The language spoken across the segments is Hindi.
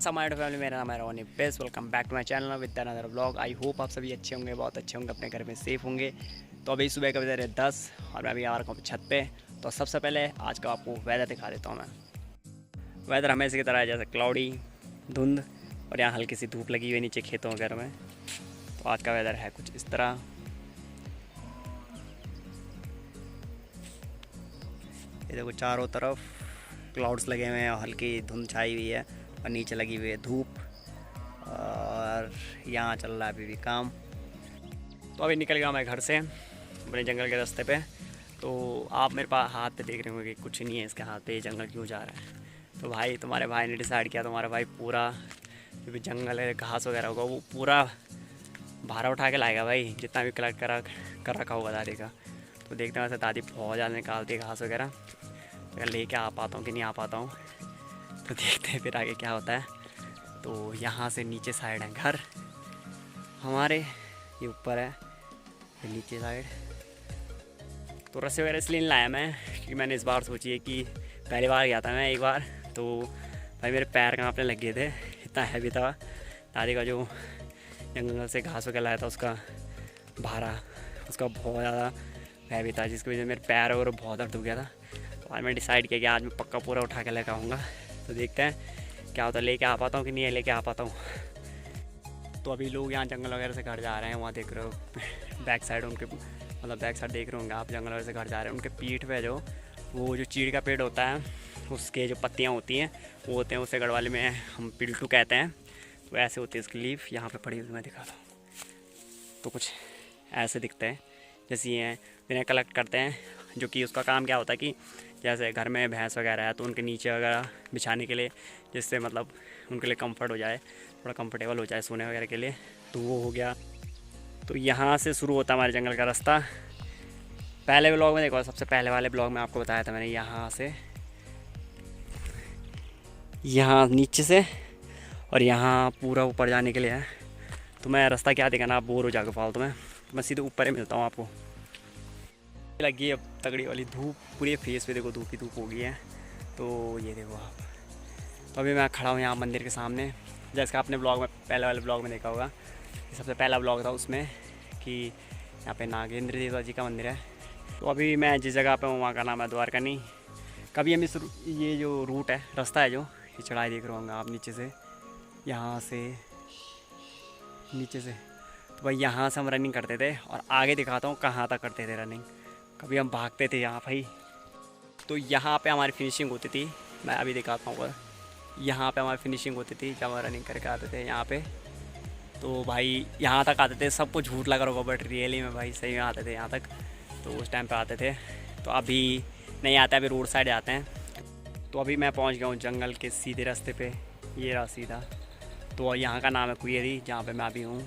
समाइड फैमिली, मेरा नाम है Ronnie Best. Welcome back to my channel with another vlog. I hope आप सभी अच्छे होंगे, बहुत अच्छे होंगे, अपने घर में सेफ होंगे। तो अभी सुबह के बजे 10 और मैं अभी आ रहा हूँ छत पे। तो सबसे पहले आज का आपको वेदर दिखा देता हूँ मैं। वेदर हमेशा की तरह है, जैसे क्लाउडी, धुंध और यहाँ हल्की सी धूप लगी हुई नीचे खेतों वगैरह में। तो आज का वेदर है कुछ इस तरह। ये देखो चारों तरफ क्लाउड्स लगे हुए हैं और हल्की धुंध छाई हुई है और नीचे लगी हुई है धूप। और यहाँ चल रहा है अभी भी काम। तो अभी निकल गया मैं घर से अपने जंगल के रास्ते पे। तो आप मेरे पास हाथ पे देख रहे होंगे कि कुछ नहीं है इसके हाथ पे, ये जंगल क्यों जा रहा है। तो भाई तुम्हारे भाई ने डिसाइड किया, तुम्हारा भाई पूरा जो भी जंगल है घास वगैरह होगा वो पूरा भारा उठा के लाएगा भाई, जितना भी कलेक्ट कर रखा होगा दादी का। तो देखते हैं वैसे दादी बहुत ज़्यादा निकालती है घास वगैरह, तो लेके आ पाता हूँ कि नहीं आ पाता हूँ। तो देखते हैं फिर आगे क्या होता है। तो यहाँ से नीचे साइड है घर हमारे, ये ऊपर है ये नीचे साइड। तो रस्से वगैरह इसलिए नहीं लाया मैं क्योंकि मैंने इस बार सोची है कि पहली बार गया था मैं एक बार, तो भाई मेरे पैर कांपने लग गए थे, इतना हैवी था। दादी का जो जंगल से घास वगैरह लाया था उसका भारा, उसका बहुत ज़्यादा हैवी था, जिसकी वजह से मेरे पैर और बहुत दर्द हो गया था। तो आज मैं डिसाइड किया कि आज मैं पक्का पूरा उठा के लेकर आऊँगा। तो देखते हैं क्या होता है, लेके आ पाता हूँ कि नहीं लेके आ पाता हूँ। तो अभी लोग यहाँ जंगल वगैरह से घर जा रहे हैं, वहाँ देख रहे हो बैक साइड उनके, मतलब बैक साइड देख रहे होंगे आप, जंगल वगैरह से घर जा रहे हैं। उनके पीठ पे वो जो चीड़ का पेड़ होता है उसके जो पत्तियाँ होती हैं वो होते हैं, उसे गढ़वाली में हम पिल्टू कहते हैं। तो ऐसे होती है इसकी लीफ, यहाँ पे पड़ी हुई मैं दिखाता हूँ। तो कुछ ऐसे दिखते हैं जैसे ये हैं, इन्हें कलेक्ट करते हैं। जो कि उसका काम क्या होता है कि जैसे घर में भैंस वगैरह है तो उनके नीचे वगैरह बिछाने के लिए, जिससे मतलब उनके लिए कंफर्ट हो जाए, थोड़ा कंफर्टेबल हो जाए सोने वगैरह के लिए। तो वो हो गया। तो यहाँ से शुरू होता है हमारे जंगल का रास्ता। पहले ब्लॉग में देखो, सबसे पहले वाले ब्लॉग में आपको बताया था मैंने, यहाँ से यहाँ नीचे से और यहाँ पूरा ऊपर जाने के लिए है। तो मैं रास्ता क्या दिखाना, आप बोर हो जाकर फालतू में। तो मैं सीधे ऊपर ही मिलता हूँ आपको। लगी अब तगड़ी वाली धूप, पूरे फेस पे देखो धूप ही धूप हो गई है। तो ये देखो आप। तो अभी मैं खड़ा हूँ यहाँ मंदिर के सामने, जैसे आपने ब्लॉग में पहले वाले ब्लॉग में देखा होगा, ये सबसे पहला ब्लॉग था उसमें कि यहाँ पे नागेंद्र देवता जी का मंदिर है। तो अभी मैं जिस जगह पे हूँ वहाँ का नाम है द्वारकानी। कभी हम इस ये जो रूट है, रास्ता है जो ये चढ़ाई देख रहे होंगे आप नीचे से, यहाँ से नीचे से। तो भाई यहाँ से हम रनिंग करते थे और आगे दिखाता हूँ कहाँ तक करते थे रनिंग। कभी हम भागते थे यहाँ भाई। तो यहाँ पे हमारी फिनिशिंग होती थी, मैं अभी दिखाता हूँ। यहाँ पे हमारी फिनिशिंग होती थी जब हम रनिंग करके आते थे यहाँ पे। तो भाई यहाँ तक आते थे, सबको झूठ लगा होगा बट रियली में भाई सही में आते थे यहाँ तक। तो उस टाइम पे आते थे। तो अभी नहीं आते, अभी रोड साइड आते हैं। तो अभी मैं पहुँच गया हूँ जंगल के सीधे रास्ते पे, ये रहा सीधा। तो यहाँ का नाम है कुएरी, जहाँ पे मैं अभी हूँ।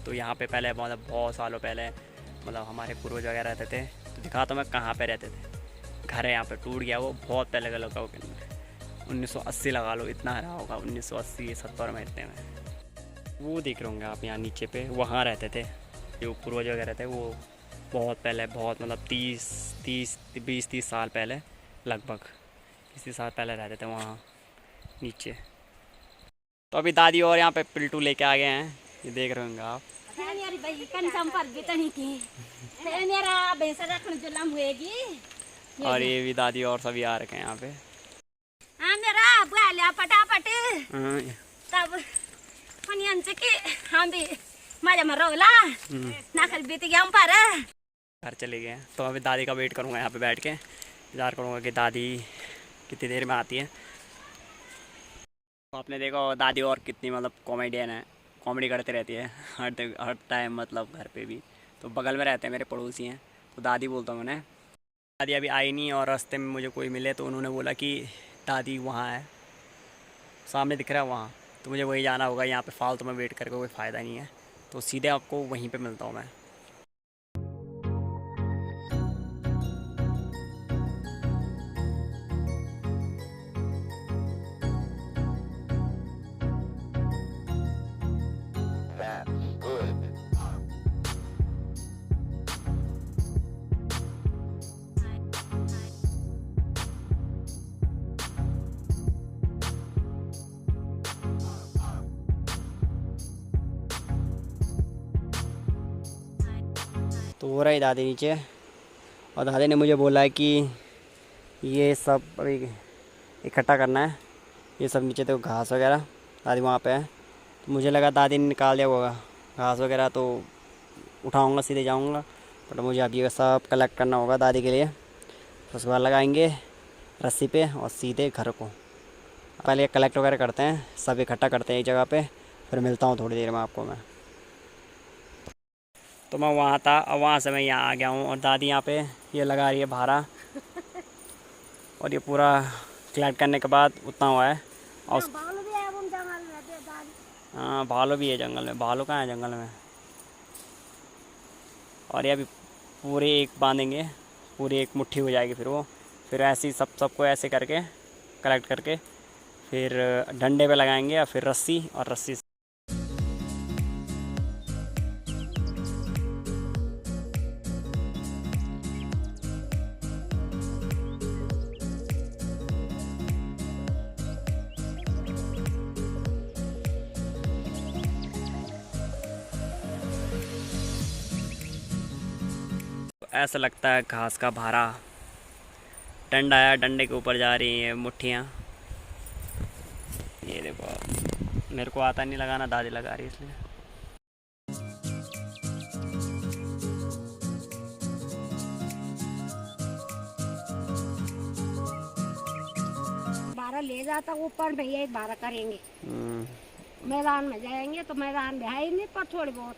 तो यहाँ पे पहले मतलब बहुत सालों पहले मतलब हमारे पूर्वज वगैरह रहते थे। तो दिखाता हूँ मैं कहाँ पे रहते थे। घर है यहाँ पे, टूट गया वो, बहुत पहले का लगा होगा, 1980 लगा लो, इतना रहा होगा 1980-70 में, इतने में। वो देख रहे होंगे आप यहाँ नीचे पे, वहाँ रहते थे जो पूर्वज वगैरह थे। वो बहुत पहले, बहुत मतलब 20-30 साल पहले, लगभग 30 साल पहले रहते थे वहाँ नीचे। तो अभी दादी और यहाँ पे पिल्टू लेके आ गए हैं, ये देख रहे होंगे आप। और ये भी दादी और सभी आ रखे हैं यहाँ पे। पटापट तब हम भी मजा मरोला नाखल बीत गया हम पर घर चले गए हैं। तो अभी दादी का वेट करूँगा यहाँ पे बैठ के, इंतजार करूँगा कि दादी कितनी देर में आती है। तो आपने देखो दादी और कितनी मतलब कॉमेडियन है, कॉमेडी करते रहती है हर टाइम, मतलब घर पे भी। तो बगल में रहते हैं मेरे पड़ोसी हैं। तो दादी बोलता हूँ मैंने। दादी अभी आई नहीं और रास्ते में मुझे कोई मिले तो उन्होंने बोला कि दादी वहाँ है, सामने दिख रहा है वहाँ। तो मुझे वही जाना होगा, यहाँ पे फालतू में वेट करके कोई फ़ायदा नहीं है। तो सीधे आपको वहीं पे मिलता हूँ मैं। तो हो रहा है दादी नीचे, और दादी ने मुझे बोला है कि ये सब अभी इकट्ठा करना है, ये सब नीचे तो घास वगैरह दादी वहाँ पे है। तो मुझे लगा दादी ने निकाल दिया होगा घास वगैरह, तो उठाऊंगा सीधे जाऊंगा, बट मुझे अभी ये सब कलेक्ट करना होगा दादी के लिए। तो उसके बाद लगाएंगे रस्सी पे और सीधे घर को। पहले कलेक्ट वगैरह करते हैं, सब इकट्ठा करते हैं एक जगह पे, फिर मिलता हूँ थोड़ी देर में आपको मैं। तो मैं वहाँ था, और वहाँ से मैं यहाँ आ गया हूँ, और दादी यहाँ पे ये लगा रही है भारा। और ये पूरा कलेक्ट करने के बाद उतना हुआ है। और हाँ, भालू भी है जंगल में। भालू कहाँ है जंगल में? और ये अभी पूरे एक बांधेंगे, पूरी एक मुट्ठी हो जाएगी फिर वो। फिर ऐसे ही सबको ऐसे करके कलेक्ट करके फिर डंडे पे लगाएंगे, या फिर रस्सी, और रस्सी ऐसा लगता है घास का भारा। डंडा है, डंडे के ऊपर जा रही हैं मुट्ठियाँ। ये देखो, मेरे को आता नहीं लगाना, दादी लगा रही है इसलिए। बारह ले जाता ऊपर भैया, एक बारह करेंगे। मैदान में जाएंगे तो मैदान में है ही नहीं, पर थोड़ी बहुत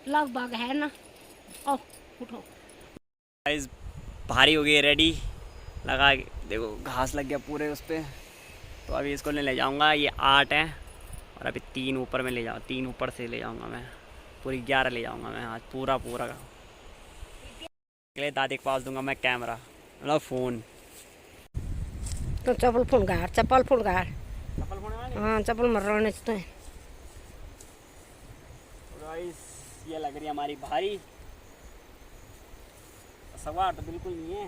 लगभग है ना। ओ उठो गाइस, भारी हो गई रेडी, लगा के देखो घास लग गया पूरे उस पर। तो अभी इसको ले जाऊंगा, ये 8 है, और अभी 3 ऊपर में ले जाऊँ, 3 ऊपर से ले जाऊंगा मैं, पूरी 11 ले जाऊंगा मैं आज पूरा का। दादी के पास दूंगा मैं कैमरा, मतलब फ़ोन। तो चप्पल फोन गाड़, चप्पल फोन गाड़। हाँ, चप्पल मर रहा है। ये लग रही है हमारी भारी, सवार तो बिल्कुल नहीं है।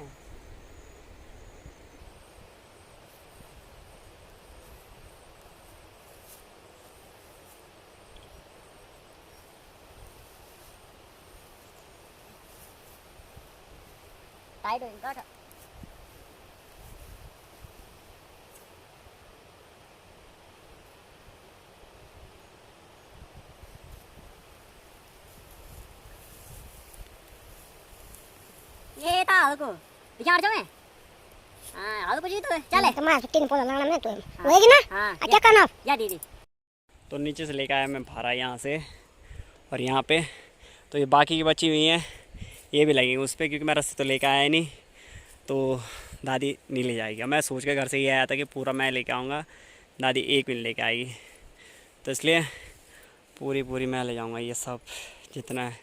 टाइट हो ये था हल्को विचार जो है। हां हल्को जी तो चले तो मैं 3 पौधा लगाना है तो होएगी ना। हां क्या करना या दीदी। तो नीचे से लेकर आया मैं भारा यहाँ से, और यहाँ पे तो ये बाकी की बची हुई हैं, ये भी लगेंगे उस पर, क्योंकि मैं रस्सी तो लेकर आया नहीं, तो दादी नहीं ले जाएगी। मैं सोच के घर से ये आया था कि पूरा मैं लेके आऊँगा, दादी एक भी नहीं लेके आएगी, तो इसलिए पूरी मैं ले जाऊँगा ये सब जितना है।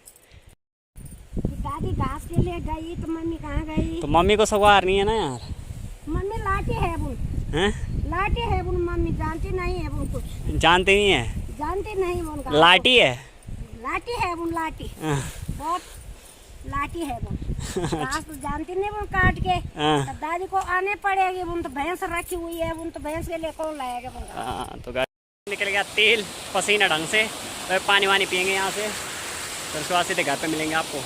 दादी घास के लिए गई तो मम्मी कहाँ गई? तो मम्मी को सवार नहीं है ना यार। मम्मी लाटी है बुन। हैं? लाटी है बुन, मम्मी जानती नहीं है बुन कुछ। जानते नहीं है? जानती नहीं बुन का। लाटी है? लाटी है बुन, लाटी। बहुत लाटी है बुन। घास तो जानती नहीं बुन काट के। तो दादी को आने पड़ेगी बुन, तो भैंस रखी हुई है बुन, तो भैंस के लिए कौन लाएगा बुन? हाँ, तो निकल गया तेल पसीना ढंग से, तो पानी वानी पियेंगे यहाँ से, फिर उसके बाद सीधे घर पे मिलेंगे आपको।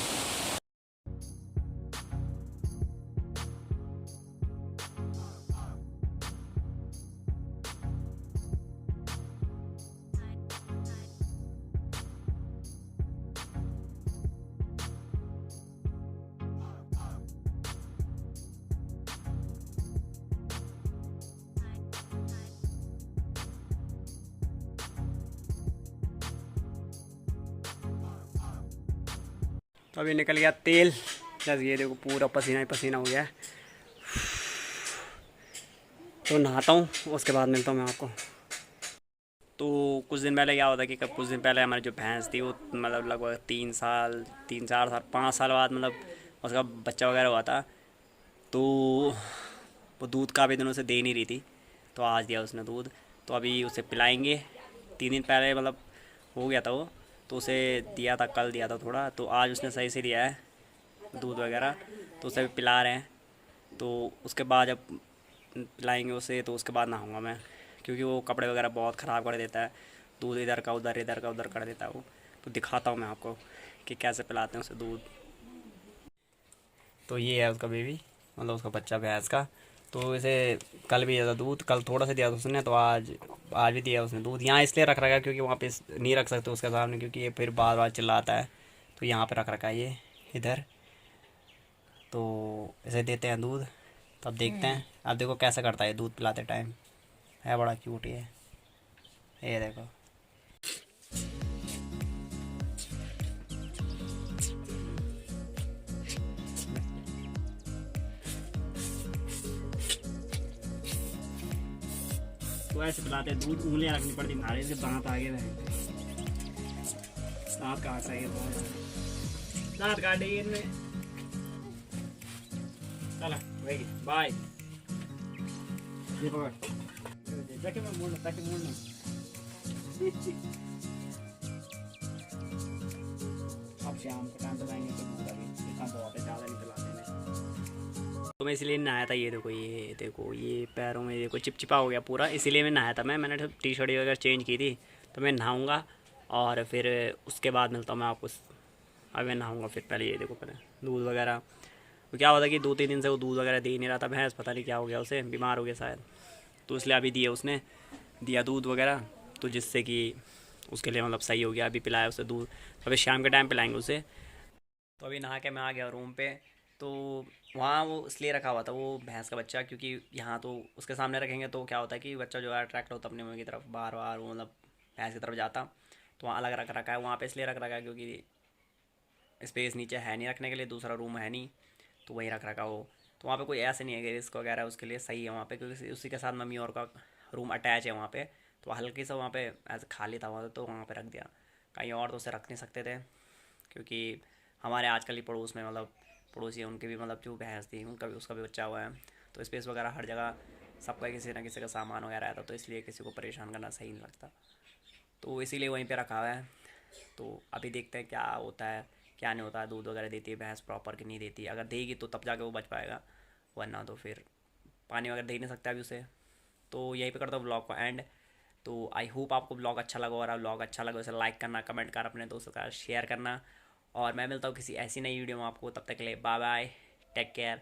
तो अभी निकल गया तेल, बस ये देखो पूरा पसीना ही पसीना हो गया है। तो नहाता हूँ, उसके बाद मिलता हूँ मैं आपको। तो कुछ दिन पहले क्या होता कि कुछ दिन पहले हमारी जो भैंस थी वो मतलब लगभग 3 4 साल 5 साल बाद मतलब उसका बच्चा वगैरह हुआ था। तो वो दूध काफ़ी दिनों से दे नहीं रही थी, तो आज दिया उसने दूध। तो अभी उसे पिलाएंगे। 3 दिन पहले मतलब हो गया था वो, तो उसे दिया था, कल दिया था थोड़ा, तो आज उसने सही से दिया है दूध वगैरह, तो उसे पिला रहे हैं। तो उसके बाद जब पिलाएंगे उसे, तो उसके बाद नहाऊंगा मैं, क्योंकि वो कपड़े वगैरह बहुत ख़राब कर देता है, दूध इधर का उधर कर देता है वो। तो दिखाता हूँ मैं आपको कि कैसे पिलाते हैं उसे दूध। तो ये है उसका बेबी, मतलब उसका बच्चा भैंस का। तो इसे कल भी दिया था दूध, कल थोड़ा सा दिया था उसने, तो आज भी दिया उसने दूध। यहाँ इसलिए रख रखा है क्योंकि वहाँ पे नहीं रख सकते उसके सामने, क्योंकि ये फिर बार बार चिल्लाता है। तो यहाँ पे रख रखा है ये इधर। तो इसे देते हैं दूध, तो अब देखते हैं। अब देखो कैसा करता है दूध पिलाते टाइम, है बड़ा क्यूट ये देखो। तो ऐसे पिलाते हैं दूध, उंगलियां रखनी पड़ती नारे से, दांत आगे रहे, दांत काट रहे हैं, दांत काटे इनमें। चला वही बाय, ये पकड़ जाके मैं मोड़ना, ताकि मोड़ना। अब शाम के टाइम पे लाएंगे तो दूध आगे, इतना बहुत है, ज़्यादा नहीं पिलाते हैं। तो मैं इसलिए नहाया था, ये देखो ये पैरों में देखो चिपचिपा हो गया पूरा, इसीलिए मैं नहाया था। मैंने टी शर्ट वगैरह चेंज की थी, तो मैं नहाऊंगा और फिर उसके बाद मिलता हूँ मैं आपको। अब मैं नहाऊंगा फिर, पहले ये देखो, पहले दूध वगैरह। तो क्या होता कि 2-3 दिन से वो दूध वगैरह दे ही नहीं रहा था भैंस, पता नहीं क्या हो गया उसे, बीमार हो गया शायद। तो इसलिए अभी उसने दिया दूध वगैरह, तो जिससे कि उसके लिए मतलब सही हो गया। अभी पिलाया उसे दूध, तो अभी शाम के टाइम पिलाएंगे उसे। तो अभी नहा के मैं आ गया रूम पे। तो वहाँ वो इसलिए रखा हुआ था वो भैंस का बच्चा, क्योंकि यहाँ तो उसके सामने रखेंगे तो क्या होता है कि बच्चा जो है अट्रैक्ट होता अपने मुँह की तरफ, बार बार वो मतलब भैंस की तरफ जाता। तो वहाँ अलग रख रखा है, वहाँ पे इसलिए रख रखा है क्योंकि स्पेस नीचे है नहीं रखने के लिए, दूसरा रूम है नहीं, तो वहीं रख रखा हो। तो वहाँ पे कोई ऐसे नहीं है कि रिस्क वगैरह, उसके लिए सही है वहाँ पे, क्योंकि उसी के साथ मम्मी और का रूम अटैच है वहाँ पे। तो हल्की सा वहाँ पे ऐसे खाली था वहाँ, तो वहाँ पे रख दिया। कहीं और तो उसे रख नहीं सकते थे, क्योंकि हमारे आजकल ही पड़ोस में मतलब पड़ोसी है, उनके भी मतलब जो भैंस थी उनका भी, उसका भी बच्चा हुआ है। तो स्पेस वगैरह हर जगह सबका किसी ना किसी का सामान वगैरह आता, तो इसलिए किसी को परेशान करना सही नहीं लगता। तो इसीलिए वहीं पे रखा हुआ है। तो अभी देखते हैं क्या होता है क्या नहीं होता है। दूध वगैरह देती है भैंस प्रॉपर कि नहीं देती, अगर देगी तो तब जाके वो बच पाएगा, वरना तो फिर पानी वगैरह दे नहीं सकता अभी उसे। तो यहीं पे करता हूँ ब्लॉग को एंड। तो आई होप आपको ब्लॉग अच्छा लगा, और ब्लॉग अच्छा लगा उसे लाइक करना, कमेंट कर, अपने दोस्तों का शेयर करना। और मैं मिलता हूँ किसी ऐसी नई वीडियो में आपको, तब तक के लिए बाय बाय, टेक केयर।